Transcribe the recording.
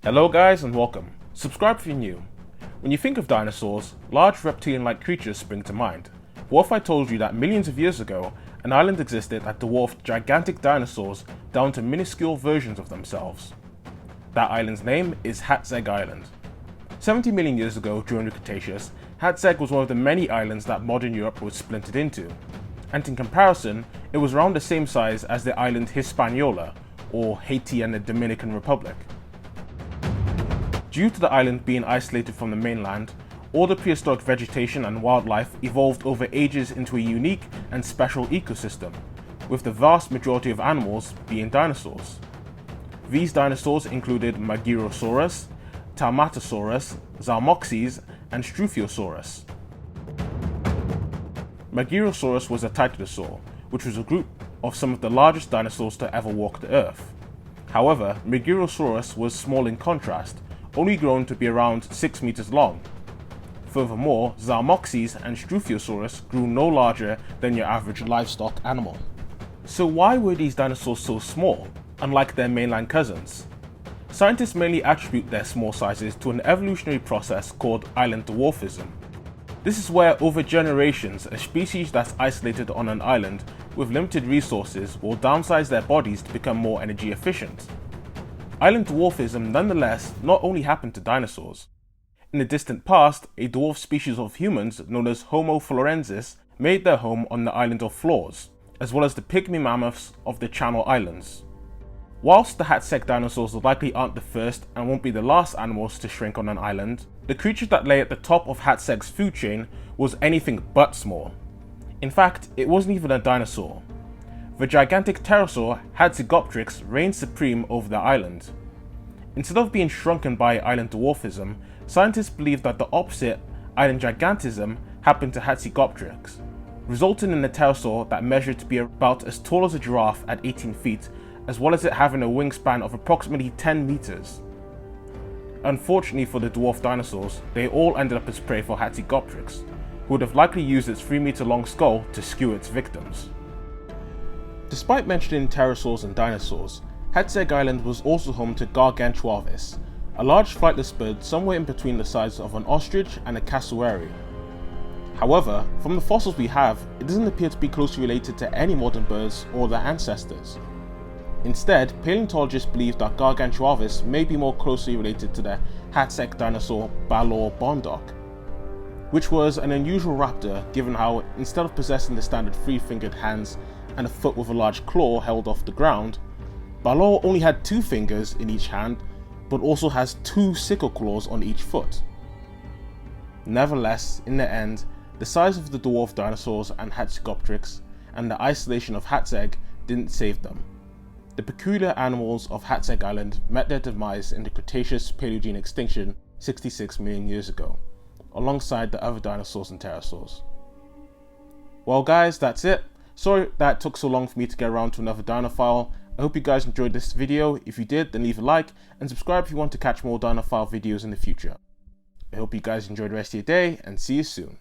Hello guys and welcome. Subscribe if you're new. When you think of dinosaurs, large reptilian-like creatures spring to mind. What if I told you that millions of years ago, an island existed that dwarfed gigantic dinosaurs down to minuscule versions of themselves? That island's name is Hateg Island. 70 million years ago during the Cretaceous, Hateg was one of the many islands that modern Europe was splintered into. And in comparison, it was around the same size as the island Hispaniola, or Haiti and the Dominican Republic. Due to the island being isolated from the mainland, all the prehistoric vegetation and wildlife evolved over ages into a unique and special ecosystem, with the vast majority of animals being dinosaurs. These dinosaurs included Megarosaurus, Taumatosaurus, Zalmoxes, and Struthiosaurus. Megarosaurus was a pterosaur, which was a group of some of the largest dinosaurs to ever walk the earth. However, Megarosaurus was small in contrast, only grown to be around 6 meters long. Furthermore, Zalmoxes and Struthiosaurus grew no larger than your average livestock animal. So why were these dinosaurs so small, unlike their mainland cousins? Scientists mainly attribute their small sizes to an evolutionary process called island dwarfism. This is where over generations a species that's isolated on an island with limited resources will downsize their bodies to become more energy efficient. Island dwarfism nonetheless not only happened to dinosaurs. In the distant past, a dwarf species of humans known as Homo florensis made their home on the island of Flores, as well as the pygmy mammoths of the Channel Islands. Whilst the Hateg dinosaurs likely aren't the first and won't be the last animals to shrink on an island, the creature that lay at the top of Hateg's food chain was anything but small. In fact, it wasn't even a dinosaur. The gigantic pterosaur Hatzegopteryx reigned supreme over the island. Instead of being shrunken by island dwarfism, scientists believe that the opposite, island gigantism, happened to Hatzegopteryx, resulting in a pterosaur that measured to be about as tall as a giraffe at 18 feet, as well as it having a wingspan of approximately 10 meters. Unfortunately for the dwarf dinosaurs, they all ended up as prey for Hatzegopteryx, who would have likely used its 3-meter long skull to skew its victims. Despite mentioning pterosaurs and dinosaurs, Hateg Island was also home to Gargantuavis, a large flightless bird somewhere in between the size of an ostrich and a cassowary. However, from the fossils we have, it doesn't appear to be closely related to any modern birds or their ancestors. Instead, paleontologists believe that Gargantuavis may be more closely related to the Hateg dinosaur Balor Bondoc, which was an unusual raptor given how, instead of possessing the standard 3-fingered hands and a foot with a large claw held off the ground, Balor only had 2 fingers in each hand, but also has 2 sickle claws on each foot. Nevertheless, in the end, the size of the dwarf dinosaurs and Hatzegopteryx and the isolation of Hateg didn't save them. The peculiar animals of Hateg Island met their demise in the Cretaceous Paleogene extinction 66 million years ago, alongside the other dinosaurs and pterosaurs. Well guys, that's it. Sorry that it took so long for me to get around to another Dinophile. I hope you guys enjoyed this video. If you did, then leave a like and subscribe if you want to catch more Dinophile videos in the future. I hope you guys enjoy the rest of your day and see you soon.